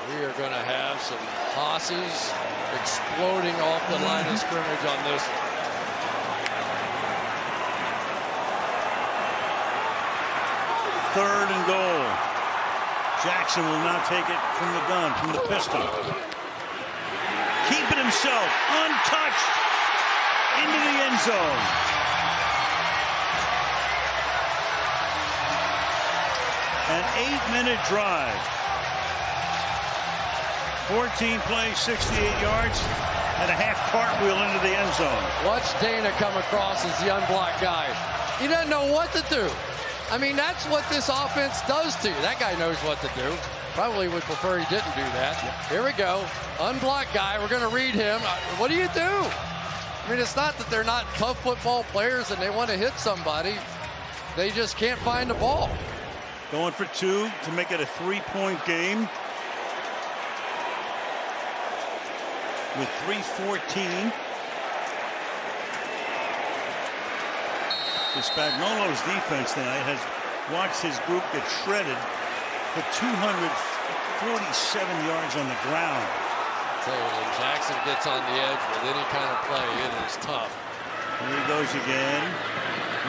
We are going to have some tosses exploding off the line of scrimmage on this one. Third and goal. Jackson will now take it from the gun, from the pistol. Keeping himself untouched into the end zone. An 8-minute drive. 14 plays, 68 yards, and a half cartwheel into the end zone. Watch Dana come across as the unblocked guy. He doesn't know what to do. I mean, that's what this offense does to you. That guy knows what to do. Probably would prefer he didn't do that. Here we go. Unblocked guy. We're going to read him. What do you do? I mean, it's not that they're not tough football players and they want to hit somebody. They just can't find the ball. Going for two to make it a 3-point game. With 3:14. Spagnuolo's defense tonight has watched his group get shredded for 247 yards on the ground. So when Jackson gets on the edge with any kind of play, it is tough. Here he goes again.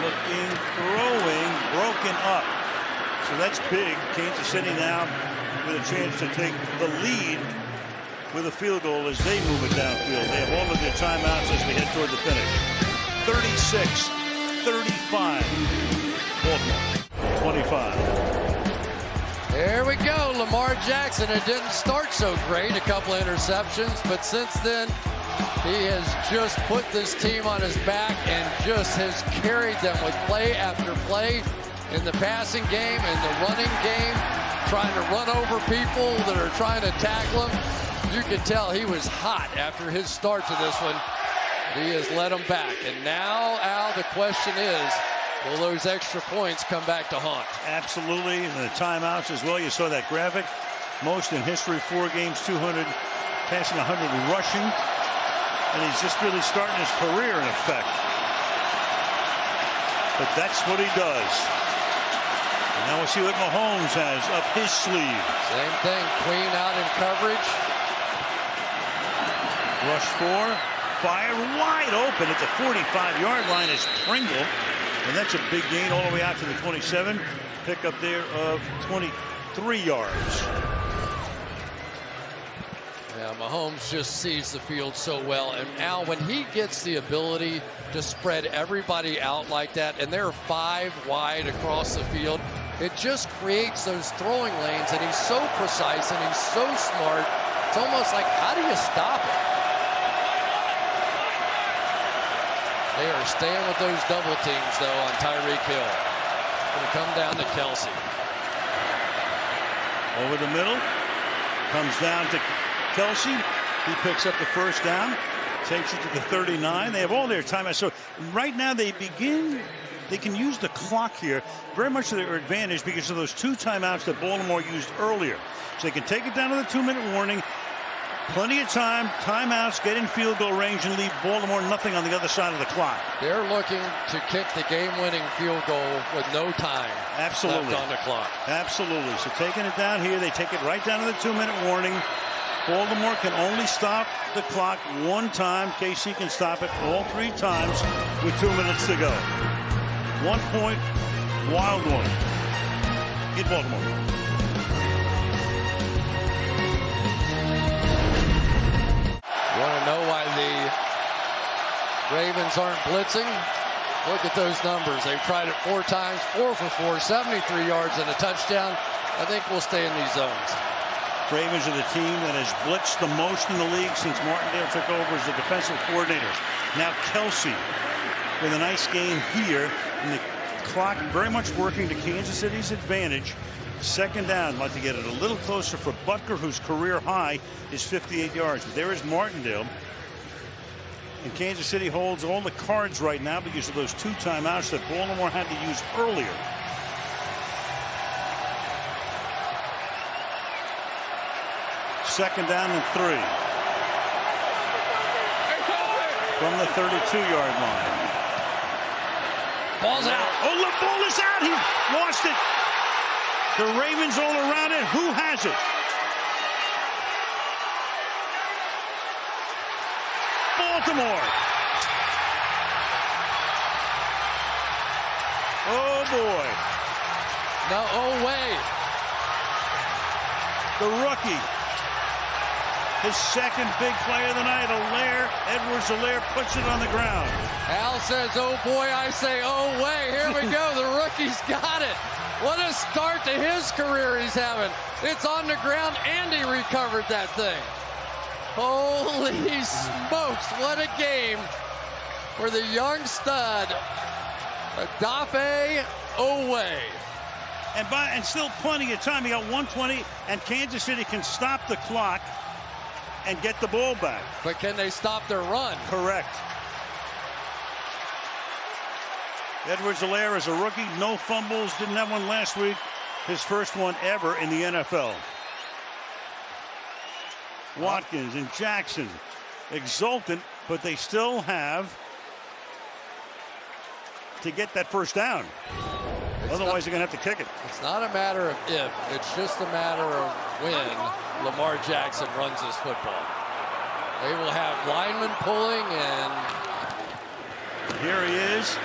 Looking, throwing, broken up. So that's big. Kansas City now with a chance to take the lead with a field goal as they move it downfield. They have all of their timeouts as we head toward the finish. 36-35. Baltimore, 25. There we go. Lamar Jackson. It didn't start so great. A couple of interceptions, but since then, he has just put this team on his back and just has carried them with play after play in the passing game and the running game, trying to run over people that are trying to tackle him. You could tell he was hot after his start to this one. He has led them back. And now, Al, the question is, will those extra points come back to haunt? Absolutely. And the timeouts as well. You saw that graphic. Most in history, 4 games, 200, passing 100 rushing. And he's just really starting his career in effect. But that's what he does. And now we'll see what Mahomes has up his sleeve. Same thing. Queen out in coverage. Rush 4. Fire wide open at the 45-yard line is Pringle. And that's a big gain all the way out to the 27. Pick up there of 23 yards. Yeah, Mahomes just sees the field so well. And Al, when he gets the ability to spread everybody out like that, and they're 5 wide across the field, it just creates those throwing lanes. And he's so precise and he's so smart. It's almost like, how do you stop it? They are staying with those double teams, though, on Tyreek Hill. Going to come down to Kelce. Over the middle. Comes down to Kelce. He picks up the first down. Takes it to the 39. They have all their time. So right now they can use the clock here very much to their advantage because of those 2 timeouts that Baltimore used earlier. So they can take it down to the 2-minute warning. Plenty of time, timeouts, get in field goal range, and leave Baltimore nothing on the other side of the clock. They're looking to kick the game-winning field goal with no time left on the clock. Absolutely. So taking it down here, they take it right down to the 2-minute warning. Baltimore can only stop the clock 1 time. KC can stop it all 3 times with 2 minutes to go. 1 point, wild one. In Baltimore. You want to know why the Ravens aren't blitzing? Look at those numbers. They've tried it 4 times, 4 for 4, 73 yards and a touchdown. I think we'll stay in these zones. Ravens are the team that has blitzed the most in the league since Martindale took over as the defensive coordinator. Now Kelce with a nice game here, and the clock very much working to Kansas City's advantage. 2nd down, like to get it a little closer for Butker, whose career high is 58 yards. But there is Martindale. And Kansas City holds all the cards right now because of those 2 timeouts that Baltimore had to use earlier. Second down and 3. From the 32-yard line. Ball's out. Oh, the ball is out. He lost it. The Ravens all around it. Who has it? Baltimore. Oh, boy. No, oh, wait. The rookie. His second big play of the night. Edwards-Helaire puts it on the ground. Al says, oh, boy. I say, oh, way. Here we go. The rookie's got it. What a start to his career he's having. It's on the ground, and he recovered that thing. Holy smokes, what a game for the young stud, Odafe Oweh. And still plenty of time. He got 1:20, and Kansas City can stop the clock and get the ball back. But can they stop their run? Correct. Edwards-Helaire is a rookie, no fumbles, didn't have one last week. His first one ever in the NFL. Watkins and Jackson exultant, but they still have to get that first down. Otherwise, they're going to have to kick it. It's not a matter of if, it's just a matter of when Lamar Jackson runs this football. They will have linemen pulling, and here he is.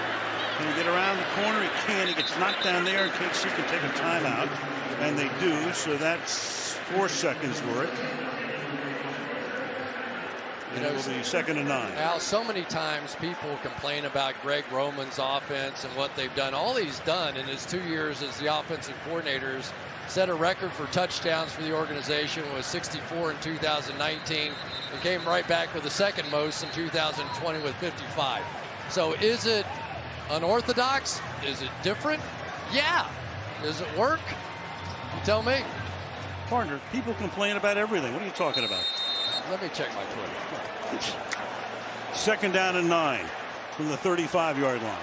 Can he get around the corner? He can. He gets knocked down there, and KC can take a timeout, and they do. So that's 4 seconds worth. And it will be 2nd and 9. Al, so many times people complain about Greg Roman's offense and what they've done. All he's done in his 2 years as the offensive coordinators, set a record for touchdowns for the organization, was 64 in 2019. He came right back with the second most in 2020 with 55. So is it unorthodox? Is it different? Yeah. Does it work? You tell me. Partner, people complain about everything. What are you talking about? Let me check my Twitter. 2nd down and 9 from the 35-yard line.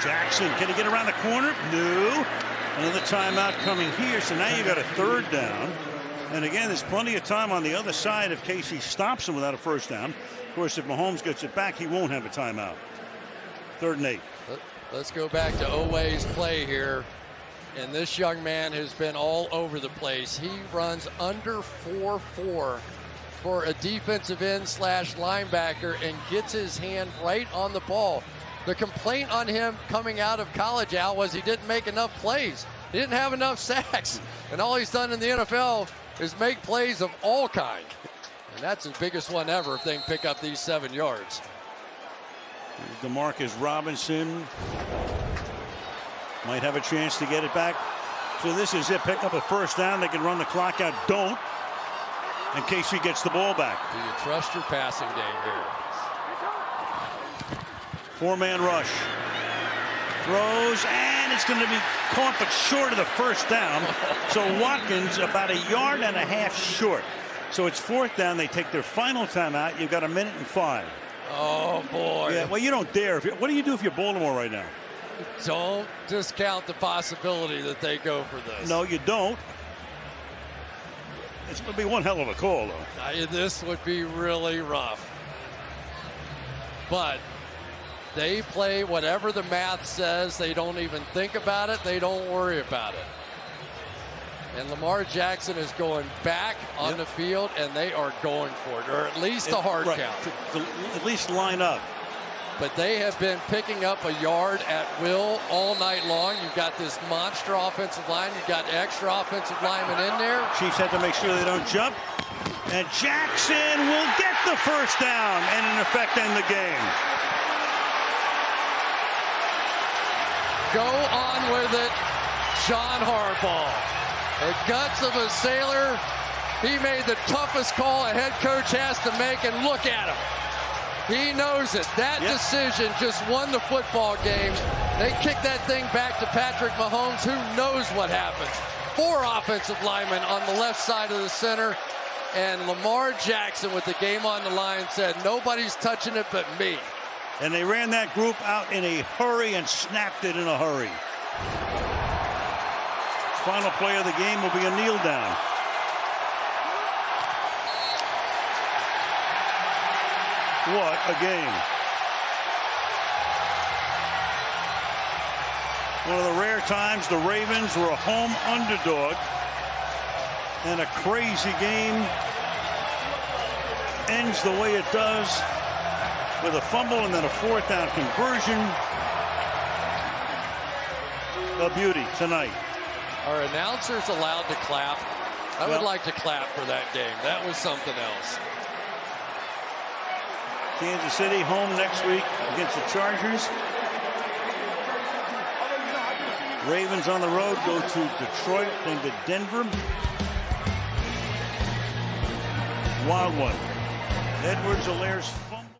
Jackson, can he get around the corner? No. Another timeout coming here. So now you got a 3rd down. And again, there's plenty of time on the other side if Casey stops him without a first down. Of course, if Mahomes gets it back, he won't have a timeout. 3rd and 8. Let's go back to Oweh's play here. And this young man has been all over the place. He runs under 4.4 for a defensive end / linebacker and gets his hand right on the ball. The complaint on him coming out of college, Al, was he didn't make enough plays. He didn't have enough sacks. And all he's done in the NFL is make plays of all kinds. And that's his biggest one ever if they can pick up these 7 yards. Demarcus Robinson might have a chance to get it back. So this is it. Pick up a first down. They can run the clock out. Don't. And Casey gets the ball back. Do you trust your passing game here? 4-man rush. Throws, and it's going to be caught but short of the first down. So Watkins about 1.5 yards short. So it's 4th down. They take their final timeout. You've got 1.5 minutes. Oh, boy. Yeah, well, you don't dare. What do you do if you're Baltimore right now? Don't discount the possibility that they go for this. No, you don't. It's going to be one hell of a call, though. This would be really rough. But they play whatever the math says. They don't even think about it. They don't worry about it. And Lamar Jackson is going back on the field, and they are going for it, or at least a hard count. To at least line up. But they have been picking up a yard at will all night long. You've got this monster offensive line. You've got extra offensive linemen in there. Chiefs have to make sure they don't jump. And Jackson will get the first down and, in effect, end the game. Go on with it, John Harbaugh. The guts of a sailor. He made the toughest call a head coach has to make, and look at him. He knows it. That decision just won the football game. They kick that thing back to Patrick Mahomes. Who knows what happens? 4 offensive linemen on the left side of the center. And Lamar Jackson, with the game on the line, said, nobody's touching it but me. And they ran that group out in a hurry and snapped it in a hurry. Final play of the game will be a kneel down. What a game. One of the rare times the Ravens were a home underdog. And a crazy game ends the way it does with a fumble and then a 4th down conversion. A beauty tonight. Are announcers allowed to clap? I would like to clap for that game. That was something else. Kansas City home next week against the Chargers. Ravens on the road go to Detroit, then to Denver. Wild one. Edwards-Helaire's